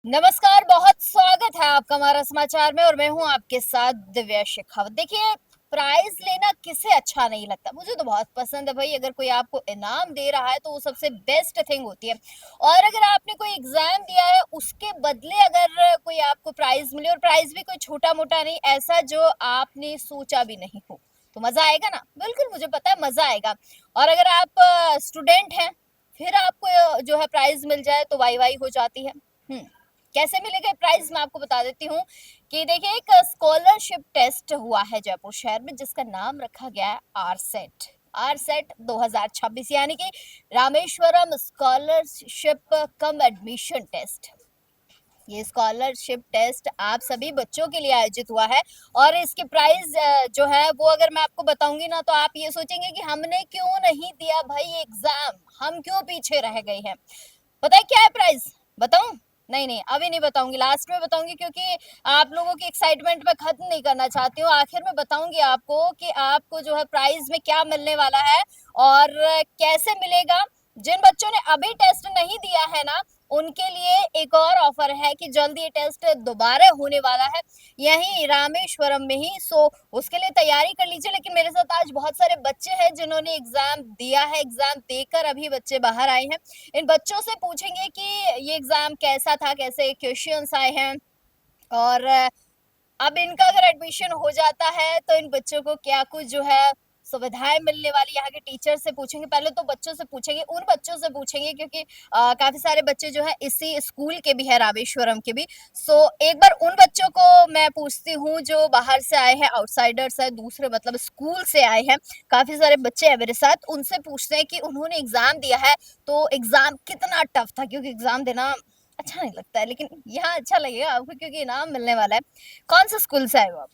नमस्कार, बहुत स्वागत है आपका हमारा समाचार में और मैं हूं आपके साथ दिव्या शेखावत। देखिए, प्राइज लेना किसे अच्छा नहीं लगता। मुझे तो बहुत पसंद है भाई। अगर कोई आपको इनाम दे रहा है तो वो सबसे बेस्ट थिंग होती है। और अगर आपने कोई एग्जाम दिया है उसके बदले अगर कोई आपको प्राइज मिले, और प्राइज भी कोई छोटा मोटा नहीं, ऐसा जो आपने सोचा भी नहीं हो, तो मजा आएगा ना। बिल्कुल, मुझे पता है मजा आएगा। और अगर आप स्टूडेंट हैं, फिर आपको जो है प्राइज मिल जाए तो वाई वाई हो जाती है। कैसे मिलेगा प्राइज, मैं आपको बता देती हूँ कि देखिए, एक स्कॉलरशिप टेस्ट हुआ है जयपुर शहर में जिसका नाम रखा गया है आरसेट। आरसेट 2026 यानी कि रामेश्वरम स्कॉलरशिप कम एडमिशन टेस्ट। ये स्कॉलरशिप टेस्ट आप सभी बच्चों के लिए आयोजित हुआ है। और इसके प्राइस जो है वो अगर मैं आपको बताऊंगी ना तो आप ये सोचेंगे कि हमने क्यों नहीं दिया भाई एग्जाम, हम क्यों पीछे रह गए हैं। पता है क्या है प्राइस? बताऊं? नहीं नहीं, अभी नहीं बताऊंगी, लास्ट में बताऊंगी, क्योंकि आप लोगों की एक्साइटमेंट में खत्म नहीं करना चाहती हूँ। आखिर में बताऊंगी आपको कि आपको जो है प्राइज में क्या मिलने वाला है और कैसे मिलेगा। जिन बच्चों ने अभी टेस्ट नहीं दिया है ना, उनके लिए एक और ऑफर है कि जल्द ये टेस्ट दोबारा होने वाला है, यहीं रामेश्वरम में ही। सो उसके लिए तैयारी कर लीजिए। लेकिन मेरे साथ आज बहुत सारे बच्चे हैं जिन्होंने एग्जाम दिया है, एग्जाम देकर अभी बच्चे बाहर आए हैं। इन बच्चों से पूछेंगे कि ये एग्जाम कैसा था, कैसे क्वेश्चंस आए हैं, और अब इनका अगर एडमिशन हो जाता है तो इन बच्चों को क्या कुछ जो है सुविधाएं मिलने वाली, यहाँ के टीचर से पूछेंगे। पहले तो बच्चों से पूछेंगे, उन बच्चों से पूछेंगे क्योंकि काफी सारे बच्चे जो है इसी स्कूल के भी है, रामेश्वरम के भी। सो एक बार उन बच्चों को मैं पूछती हूँ जो बाहर से आए हैं, आउटसाइडर्स है, दूसरे मतलब स्कूल से आए हैं। काफी सारे बच्चे हैं मेरे साथ, उनसे पूछते हैं कि उन्होंने एग्जाम दिया है तो एग्जाम कितना टफ था, क्योंकि एग्जाम देना अच्छा नहीं लगता है, लेकिन यहाँ अच्छा लगेगा आपको क्योंकि इनाम मिलने वाला है। कौन से स्कूल से आए हो आप?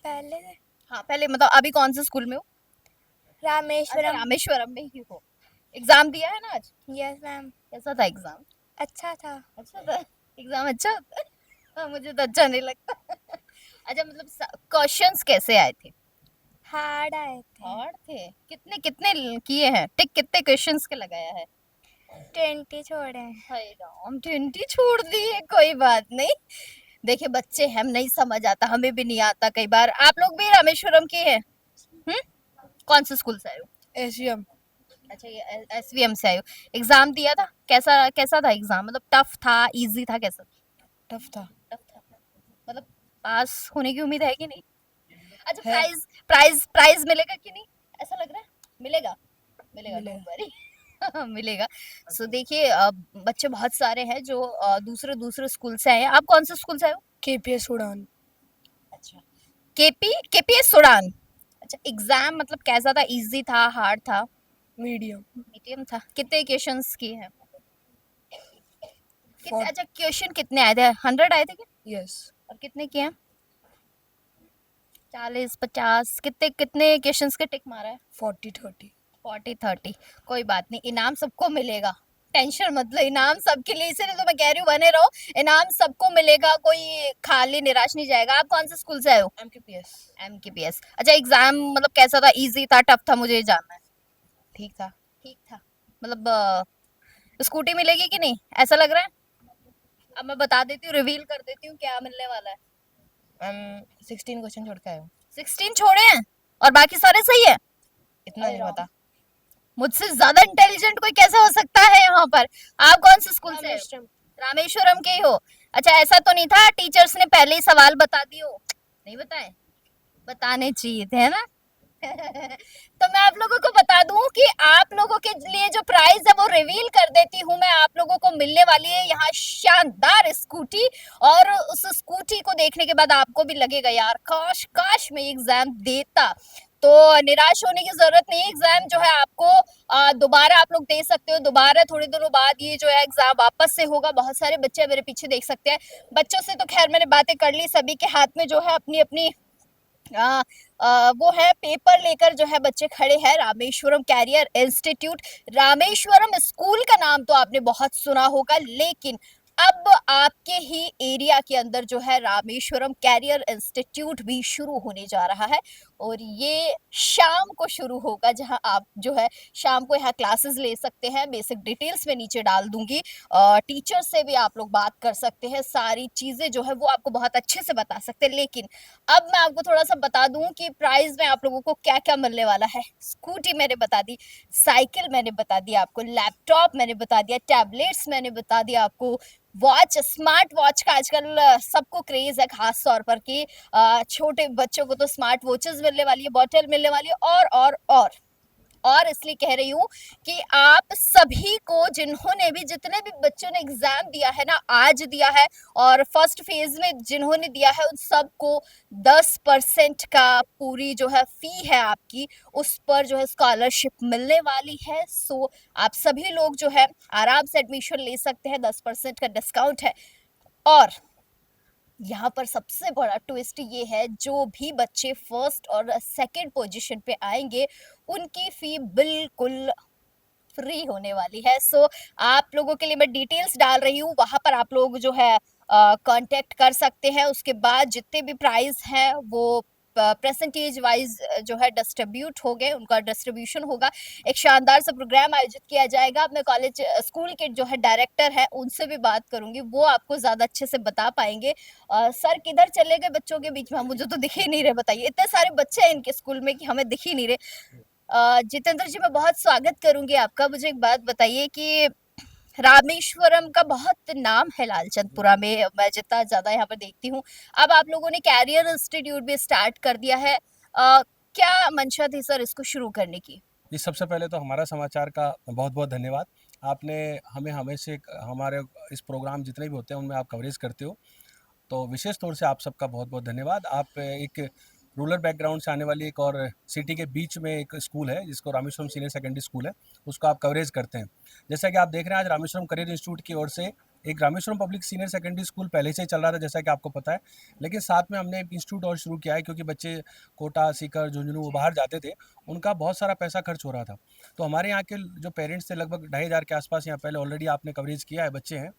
पहले हाँ, पहले मतलब अभी कौन से स्कूल में हो? अच्छा, रामेश्वरम। रामेश्वरम में ही हो। एग्जाम दिया है ना आज? Yes ma'am. कैसा था एग्जाम? अच्छा था। अच्छा था। एग्जाम अच्छा होता है? हाँ, मुझे तो अच्छा नहीं लगता। अच्छा, मतलब क्वेश्चंस कैसे आए थे? हार्ड आए थे। हार्ड थे? कितने कितने किए हैं टिक, कितने क्वेश्चंस के लगाया है? 20 छोड़े। हाय राम, 20 छोड़ दिए, कोई बात नहीं। देखिए, बच्चे हम नहीं समझ आता, हमें भी नहीं आता कई बार। आप लोग भी रामेश्वरम के हैं? हम्म, कौन से स्कूल से आए हो? एसवीएम। अच्छा, ये एसवीएम से आए हो। एग्जाम दिया था, कैसा कैसा था एग्जाम? मतलब टफ था, इजी था, कैसा? टफ था। टफ था। मतलब पास होने की उम्मीद है कि नहीं? अच्छा, है। प्राइज प्राइज प्राइज मिलेगा कि नहीं? ऐसा लग रहा है मिलेगा। मिलेगा, डोंट मिलेगा। वरी। मिलेगा। सो देखिए, बच्चे बहुत सारे हैं जो दूसरे दूसरे स्कूल से आए हैं। आप कौन से स्कूल से आए हो? केपीएस उड़ान। अच्छा, केपीएस सुडान। अच्छा, एग्जाम मतलब कैसा था, इजी था, हार्ड था? मीडियम। मीडियम था। कितने क्वेश्चंस किए हैं? कितने, फॉर अच्छा क्वेश्चन कितने आए थे? 100 आए थे क्या? यस। और कितने किए हैं? 40, 50, कितने कितने क्वेश्चंस के टिक मारा है? 40-30। 40, 30। कोई बात नहीं, इनाम सबको मिलेगा। टेंशन मत लो, इनाम सबके लिए, इसीलिए तो मैं कह रही हूँ बने रहो। इनाम सबको मिलेगा, कोई खाली निराश नहीं जाएगा। आप कौन से स्कूल से आए हो? एमकेपीएस। एमकेपीएस। अच्छा, एग्जाम मतलब कैसा था, इजी था, टफ था, मुझे ये जानना है। ठीक था। ठीक था। मतलब स्कूटी मिलेगी कि नहीं, ऐसा लग रहा है? अब मैं बता देती हूँ, रिवील कर देती हूँ क्या मिलने वाला है। मैम 16 क्वेश्चन छोड़ के आए हो। 16 छोड़े हैं और बाकी सारे सही है? इतना नहीं पता। मुझसे ज्यादा इंटेलिजेंट कोई कैसे हो सकता है यहाँ पर। आप कौन से स्कूल से हो? रामेश्वरम। रामेश्वरम के ही हो? अच्छा, ऐसा तो नहीं था टीचर्स ने पहले ही सवाल बता दिए हो? नहीं बताए? बताने चाहिए थे, है ना? तो मैं आप लोगों को बता दूं कि आप लोगों के लिए जो प्राइज है वो रिवील कर देती हूँ मैं। आप लोगों को मिलने वाली है यहाँ शानदार स्कूटी। और उस स्कूटी को देखने के बाद आपको भी लगेगा यार काश काश मैं एग्जाम देता। तो निराश होने की जरूरत नहीं है। एग्जाम जो है आपको दोबारा आप लोग दे सकते हो। दोबारा थोड़े दिनों बाद ये जो है एग्जाम वापस से होगा। बहुत सारे बच्चे मेरे पीछे देख सकते हैं। बच्चों से तो खैर मैंने बातें कर ली, सभी के हाथ में जो है अपनी अपनी आ, वो है पेपर लेकर जो है बच्चे खड़े हैं। Rameshwaram career institute, Rameshwaram school का नाम तो आपने बहुत सुना होगा, लेकिन अब आपके ही एरिया के अंदर जो है रामेश्वरम कैरियर इंस्टीट्यूट भी शुरू होने जा रहा है और ये शाम को शुरू होगा, जहां आप जो है शाम को यहाँ क्लासेस ले सकते हैं। बेसिक डिटेल्स में नीचे डाल दूंगी। टीचर से भी आप लोग बात कर सकते हैं, सारी चीजें जो है वो आपको बहुत अच्छे से बता सकते हैं। लेकिन अब मैं आपको थोड़ा सा बता दूं कि प्राइस में आप लोगों को क्या क्या मिलने वाला है। स्कूटी मैंने बता दी, साइकिल मैंने बता दिया आपको, लैपटॉप मैंने बता दिया, टैबलेट्स मैंने बता दिया आपको, वॉच, स्मार्ट वॉच का आजकल सबको क्रेज है, खास तौर पर कि छोटे बच्चों को तो स्मार्ट वॉचेस मिलने वाली है, बॉटल मिलने वाली है, और इसलिए कह रही हूँ कि आप सभी को, जिन्होंने भी, जितने भी बच्चों ने एग्जाम दिया है ना, आज दिया है और फर्स्ट फेज में जिन्होंने दिया है, उन सबको 10% का पूरी जो है फी है आपकी, उस पर जो है स्कॉलरशिप मिलने वाली है। सो आप सभी लोग जो है आराम से एडमिशन ले सकते हैं, 10% का डिस्काउंट है। और यहाँ पर सबसे बड़ा ट्विस्ट ये है, जो भी बच्चे फर्स्ट और सेकंड पोजीशन पे आएंगे उनकी फी बिल्कुल फ्री होने वाली है। सो आप लोगों के लिए मैं डिटेल्स डाल रही हूँ, वहां पर आप लोग जो है कांटेक्ट कर सकते हैं। उसके बाद जितने भी प्राइस हैं वो परसेंटेज वाइज जो है डिस्ट्रीब्यूट हो गए, उनका डिस्ट्रीब्यूशन होगा। एक शानदार सा प्रोग्राम आयोजित किया जाएगा। अब मैं कॉलेज स्कूल के जो है डायरेक्टर है उनसे भी बात करूंगी, वो आपको ज्यादा अच्छे से बता पाएंगे। सर किधर चले गए बच्चों के बीच में, मुझे तो दिख ही नहीं रहे। बताइए, इतने सारे बच्चे हैं इनके स्कूल में कि हमें दिख ही नहीं रहे। जितेंद्र जी, मैं बहुत स्वागत करूंगी आपका। मुझे एक बात बताइए कि रामेश्वरम का बहुत नाम है लालचंदपुरा में, मैं जितना ज्यादा यहाँ पर देखती हूँ। अब आप लोगों ने कैरियर इंस्टीट्यूट भी स्टार्ट कर दिया है। क्या मंशा थी सर इसको शुरू करने की? जी, सबसे पहले तो हमारा समाचार का बहुत-बहुत धन्यवाद। आपने हमें हमेशा हमारे इस प्रोग्राम जितने भी होते हैं उनमें आप कवरेज करते हो, तो विशेष तौर से आप सबका बहुत-बहुत धन्यवाद। आप एक रूरल बैकग्राउंड से आने वाली एक और सिटी के बीच में एक स्कूल है जिसको रामेश्वरम सीनियर सेकेंडरी स्कूल है, उसको आप कवरेज करते हैं। जैसा कि आप देख रहे हैं आज रामेश्वरम करियर इंस्टीट्यूट की ओर से एक Rameswaram public senior secondary school पहले से ही चल रहा था जैसा कि आपको पता है, लेकिन साथ में हमने एक इंस्टीट्यूट और शुरू किया है क्योंकि बच्चे कोटा, सीकर, झुंझुनू वो बाहर जाते थे, उनका बहुत सारा पैसा खर्च हो रहा था। तो हमारे यहाँ के जो पेरेंट्स थे लगभग 2500 के आसपास यहाँ पहले ऑलरेडी आपने कवरेज किया है बच्चे हैं।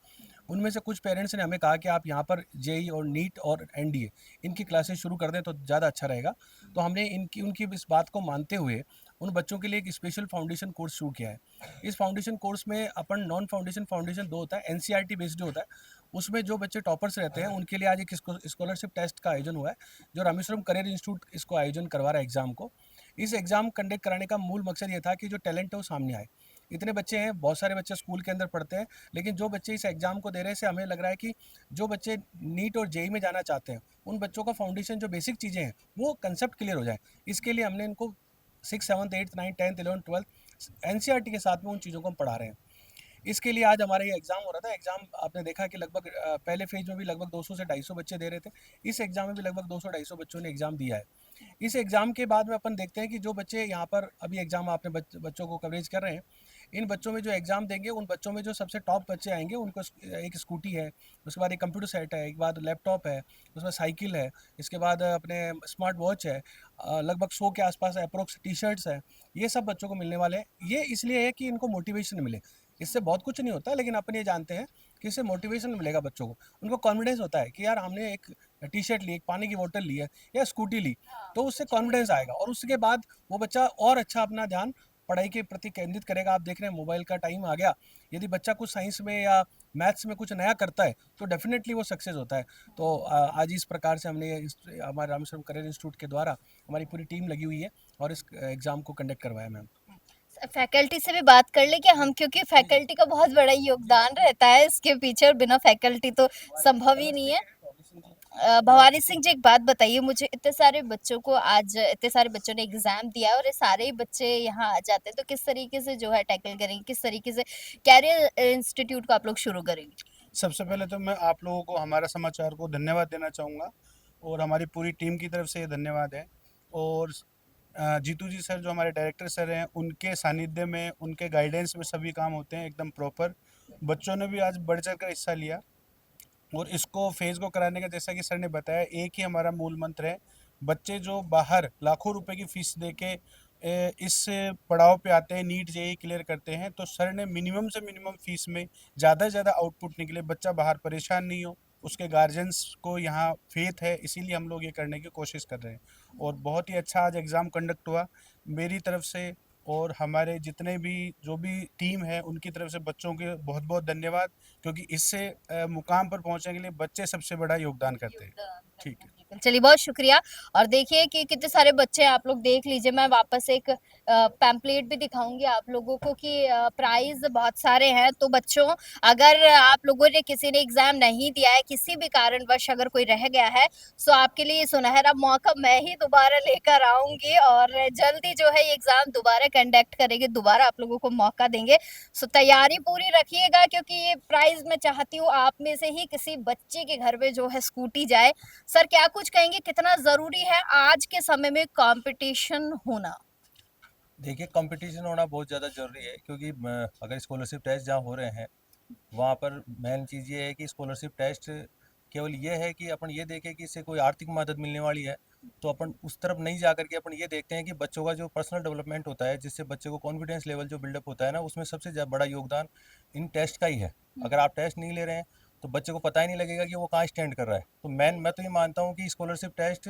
उनमें से कुछ पेरेंट्स ने हमें कहा कि आप यहाँ पर जेई और नीट और एनडीए इनकी क्लासेस शुरू कर दें तो ज़्यादा अच्छा रहेगा। तो हमने इनकी उनकी इस बात को मानते हुए उन बच्चों के लिए एक स्पेशल फाउंडेशन कोर्स शुरू किया है। इस फाउंडेशन कोर्स में अपन नॉन फाउंडेशन फाउंडेशन दो होता है, एनसीईआरटी बेस्ड जो होता है, उसमें जो बच्चे टॉपर्स रहते हैं उनके लिए आज एक स्कॉलरशिप टेस्ट का आयोजन हुआ है, जो रामेश्वरम करियर इंस्टीट्यूट इसको आयोजन करवा रहा है एग्जाम को। इस एग्जाम कंडक्ट कराने का मूल मकसद ये था कि जो टैलेंट है वो सामने आए। इतने बच्चे हैं, बहुत सारे बच्चे स्कूल के अंदर पढ़ते हैं, लेकिन जो बच्चे इस एग्जाम को दे रहे हैं से हमें लग रहा है कि जो बच्चे नीट और जेई में जाना चाहते हैं उन बच्चों का फाउंडेशन जो बेसिक चीज़ें हैं वो कंसेप्ट क्लियर हो जाए। इसके लिए हमने इनको 6, 7, 8, 9, 10, 11, 12 एनसीईआरटी के साथ में उन चीज़ों को हम पढ़ा रहे हैं। इसके लिए आज हमारा ये एग्ज़ाम हो रहा था। एग्ज़ाम आपने देखा कि लगभग पहले फेज में भी लगभग 200 से 250 बच्चे दे रहे थे। इस एग्ज़ाम में भी लगभग 200-250 बच्चों ने एग्ज़ाम दिया है। इस एग्ज़ाम के बाद में अपन देखते हैं कि जो बच्चे यहाँ पर अभी एग्ज़ाम आपने बच्चों को कवरेज कर रहे हैं, इन बच्चों में जो एग्ज़ाम देंगे उन बच्चों में जो सबसे टॉप बच्चे आएंगे उनको एक स्कूटी है, उसके बाद एक कंप्यूटर सेट है, एक बाद लैपटॉप है, उसके बाद साइकिल है, इसके बाद अपने स्मार्ट वॉच है, लगभग 100 के आसपास अप्रोक्स टी शर्ट्स है। ये सब बच्चों को मिलने वाले हैं। ये इसलिए है कि इनको मोटिवेशन मिले। इससे बहुत कुछ नहीं होता, लेकिन अपन ये जानते हैं कि इससे मोटिवेशन मिलेगा बच्चों को। उनको कॉन्फिडेंस होता है कि यार हमने एक टी शर्ट ली, एक पानी की बोतल ली है या स्कूटी ली, तो उससे कॉन्फिडेंस आएगा और उसके बाद वो बच्चा और अच्छा अपना ध्यान पढ़ाई के प्रति केंद्रित करेगा। आप देख रहे हैं मोबाइल का टाइम आ गया, यदि बच्चा कुछ साइंस में या मैथ्स में कुछ नया करता है तो डेफिनेटली वो सक्सेस होता है। तो आज इस प्रकार से हमने हमारे रामेश्वरम करियर इंस्टीट्यूट के द्वारा हमारी पूरी टीम लगी हुई है और इस एग्ज़ाम को कंडक्ट करवाया मैम। फैकल्टी से भी बात कर ले क्या हम, क्योंकि फैकल्टी का बहुत बड़ा योगदान रहता है इसके पीछे और बिना फैकल्टी तो संभव ही नहीं है। भवानी सिंह जी, एक बात बताइए मुझे, इतने सारे बच्चों को, आज इतने सारे बच्चों ने एग्जाम दिया है और ये सारे ही बच्चे यहाँ आ जाते हैं, तो किस तरीके से जो है टैकल करेंगे, किस तरीके से कैरियर इंस्टीट्यूट को आप लोग शुरू करेंगे? सबसे पहले तो मैं आप लोगों को हमारा समाचार को धन्यवाद देना चाहूँगा और हमारी पूरी टीम की तरफ से ये धन्यवाद है। और जीतू जी सर जो हमारे डायरेक्टर सर हैं उनके सानिध्य में, उनके गाइडेंस में सभी काम होते हैं एकदम प्रॉपर। बच्चों ने भी आज बढ़ चढ़ कर हिस्सा लिया और इसको फेज़ को कराने का, जैसा कि सर ने बताया, एक ही हमारा मूल मंत्र है, बच्चे जो बाहर लाखों रुपए की फ़ीस दे के इस पड़ाव पे आते हैं, नीट जेईई क्लियर करते हैं, तो सर ने मिनिमम से मिनिमम फीस में ज़्यादा से ज़्यादा आउटपुट निकले, बच्चा बाहर परेशान नहीं हो, उसके गार्जियंस को यहाँ फेथ है, इसीलिए हम लोग ये करने की कोशिश कर रहे हैं। और बहुत ही अच्छा आज एग्ज़ाम कंडक्ट हुआ मेरी तरफ से, और हमारे जितने भी जो भी टीम है उनकी तरफ से बच्चों के बहुत बहुत धन्यवाद, क्योंकि इससे मुकाम पर पहुँचने के लिए बच्चे सबसे बड़ा योगदान करते हैं। ठीक है। बिल्कुल, चलिए बहुत शुक्रिया। और देखिए कि कितने सारे बच्चे हैं, आप लोग देख लीजिए। मैं वापस एक पैम्पलेट भी दिखाऊंगी आप लोगों को कि प्राइज बहुत सारे हैं। तो बच्चों, अगर आप लोगों ने किसी ने एग्जाम नहीं दिया है, किसी भी कारणवश अगर कोई रह गया है, तो आपके लिए सुनहरा मौका मैं ही दोबारा लेकर आऊंगी और जल्दी जो है ये एग्जाम दोबारा कंडक्ट करेंगे, दोबारा आप लोगों को मौका देंगे। सो तैयारी पूरी रखिएगा, क्योंकि ये प्राइज मैं चाहती हूँ आप में से ही किसी बच्चे के घर में जो है स्कूटी जाए। सर क्या कुछ कहेंगे, कितना जरूरी है आज के समय में कंपटीशन होना? देखिए, कंपटीशन होना बहुत ज़्यादा ज़रूरी है, क्योंकि अगर स्कॉलरशिप टेस्ट जहाँ हो रहे हैं वहाँ पर मेन चीज़ ये है कि स्कॉलरशिप टेस्ट केवल ये है कि अपन ये देखें कि इससे कोई आर्थिक मदद मिलने वाली है, तो अपन उस तरफ नहीं जा करके अपन ये देखते हैं कि बच्चों का जो पर्सनल डेवलपमेंट होता है, जिससे बच्चे को कॉन्फिडेंस लेवल जो बिल्डअप होता है ना, उसमें सबसे बड़ा योगदान इन टेस्ट का ही है। अगर आप टेस्ट नहीं ले रहे हैं तो बच्चे को पता ही नहीं लगेगा कि वो कहाँ स्टैंड कर रहा है। तो मैं तो ये मानता हूँ कि स्कॉलरशिप टेस्ट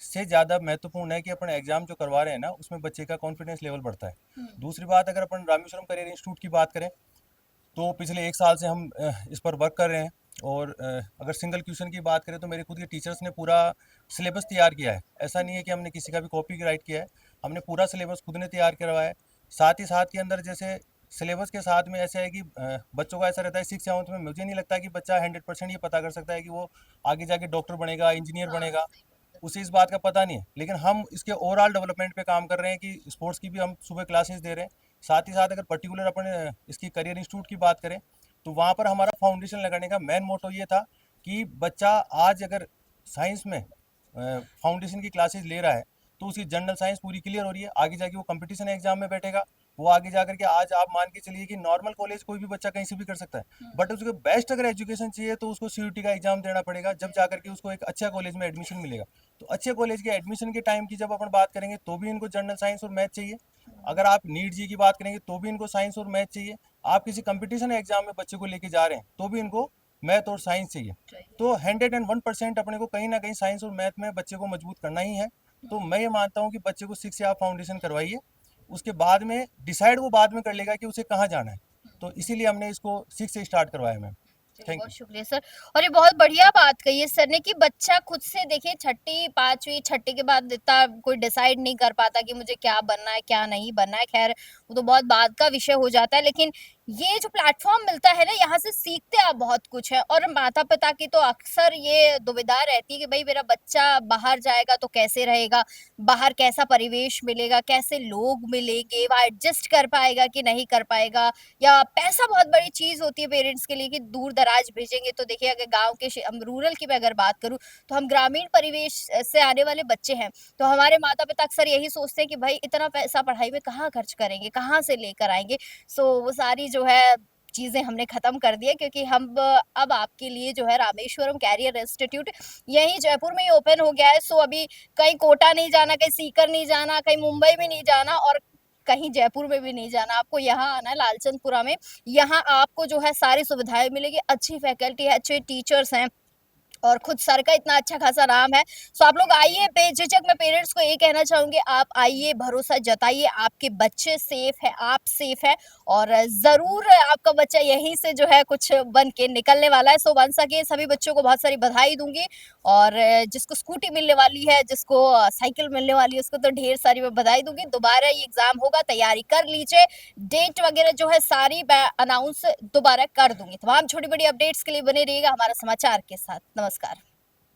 से ज़्यादा महत्वपूर्ण है कि अपन एग्जाम जो करवा रहे हैं ना, उसमें बच्चे का कॉन्फिडेंस लेवल बढ़ता है। दूसरी बात, अगर अपन रामेश्वरम करियर इंस्टीट्यूट की बात करें तो पिछले 1 साल से हम इस पर वर्क कर रहे हैं। और अगर सिंगल क्वेश्चन की बात करें तो मेरे खुद के टीचर्स ने पूरा सिलेबस तैयार किया है। ऐसा नहीं है कि हमने किसी का भी कॉपी राइट किया है, हमने पूरा सिलेबस खुद ने तैयार करवाया है। साथ ही साथ के अंदर जैसे सिलेबस के साथ में ऐसा है कि बच्चों का ऐसा रहता है 6th-7th में, मुझे नहीं लगता कि बच्चा 100% ये पता कर सकता है कि वो आगे जाके डॉक्टर बनेगा, इंजीनियर बनेगा, उसे इस बात का पता नहीं है। लेकिन हम इसके ओवरऑल डेवलपमेंट पे काम कर रहे हैं कि स्पोर्ट्स की भी हम सुबह क्लासेस दे रहे हैं। साथ ही साथ अगर पर्टिकुलर अपन इसकी करियर इंस्टीट्यूट की बात करें तो वहाँ पर हमारा फाउंडेशन लगाने का मेन मोटो ये था कि बच्चा आज अगर साइंस में फाउंडेशन की क्लासेस ले रहा है तो उसकी जनरल साइंस पूरी क्लियर हो रही है, आगे जाके वो कंपटीशन एग्जाम में बैठेगा, वो आगे जाकर के आज आप मान के चलिए कि नॉर्मल कॉलेज कोई भी बच्चा कहीं से भी कर सकता है, बट उसको बेस्ट अगर एजुकेशन चाहिए तो उसको सीयूटी का एग्जाम देना पड़ेगा, जब जाकर के उसको एक अच्छा कॉलेज में एडमिशन मिलेगा। तो अच्छे कॉलेज के एडमिशन के टाइम की जब अपन बात करेंगे तो भी इनको जनरल साइंस और मैथ चाहिए। अगर आप नीट जी की बात करेंगे तो भी इनको साइंस और मैथ चाहिए। आप किसी कंपटीशन एग्जाम में बच्चे को लेके जा रहे हैं तो भी इनको मैथ और साइंस चाहिए। तो 101% अपने को कहीं ना कहीं साइंस और मैथ में बच्चे को मजबूत करना ही है। तो मैं ये मानता हूँ कि बच्चे को 6 से आप फाउंडेशन करवाइए, उसके बाद में डिसाइड वो बाद में कर लेगा कि उसे कहाँ जाना है। तो इसीलिए हमने इसको 6 से स्टार्ट करवाया मैम। चलिए, थैंक बहुत यू। शुक्रिया सर। और ये बहुत बढ़िया बात कही है सर ने कि बच्चा खुद से देखिए, छठी पांचवी छठी के बाद इतना कोई डिसाइड नहीं कर पाता कि मुझे क्या बनना है क्या नहीं बनना है। खैर वो तो बहुत बाद का विषय हो जाता है, लेकिन ये जो प्लेटफॉर्म मिलता है ना, यहाँ से सीखते आप बहुत कुछ है। और माता पिता की तो अक्सर ये दुविधा रहती है कि भाई मेरा बच्चा बाहर जाएगा तो कैसे रहेगा, बाहर कैसा परिवेश मिलेगा, कैसे लोग मिलेंगे, वह एडजस्ट कर पाएगा कि नहीं कर पाएगा, या पैसा बहुत बड़ी चीज होती है पेरेंट्स के लिए कि दूर दराज भेजेंगे। तो देखिए, अगर गांव के हम रूरल की मैं अगर बात करूं तो हम ग्रामीण परिवेश से आने वाले बच्चे हैं, तो हमारे माता पिता अक्सर यही सोचते हैं कि भाई इतना पैसा पढ़ाई में कहाँ खर्च करेंगे, कहाँ से लेकर आएंगे। सो वो सारी जो है चीजें हमने खत्म कर दी है, क्योंकि हम अब आपके लिए जो है रामेश्वरम कैरियर इंस्टीट्यूट यही जयपुर में ही ओपन हो गया है। सो अभी कहीं कोटा नहीं जाना, कहीं सीकर नहीं जाना, कहीं मुंबई में नहीं जाना और कहीं जयपुर में भी नहीं जाना, आपको यहाँ आना है लालचंदपुरा में। यहाँ आपको जो है सारी सुविधाएं मिलेगी, अच्छी फैकल्टी है, अच्छे टीचर्स हैं और खुद सर का इतना अच्छा खासा नाम है। सो आप लोग आइए बेझिझक। मैं पेरेंट्स को ये कहना चाहूंगी, आप आइए, भरोसा जताइए, आपके बच्चे सेफ है, आप सेफ है और जरूर आपका बच्चा यहीं से जो है कुछ बन के निकलने वाला है। सो बन सके सभी बच्चों को बहुत सारी बधाई दूंगी और जिसको स्कूटी मिलने वाली है, जिसको साइकिल मिलने वाली है, उसको तो ढेर सारी मैं बधाई दूंगी। दोबारा ये एग्जाम होगा, तैयारी कर लीजिए, डेट वगैरह जो है सारी अनाउंस दोबारा कर दूंगी। तमाम छोटी बड़ी अपडेट्स के लिए बने रहिएगा हमारा समाचार के साथ। नमस्कार।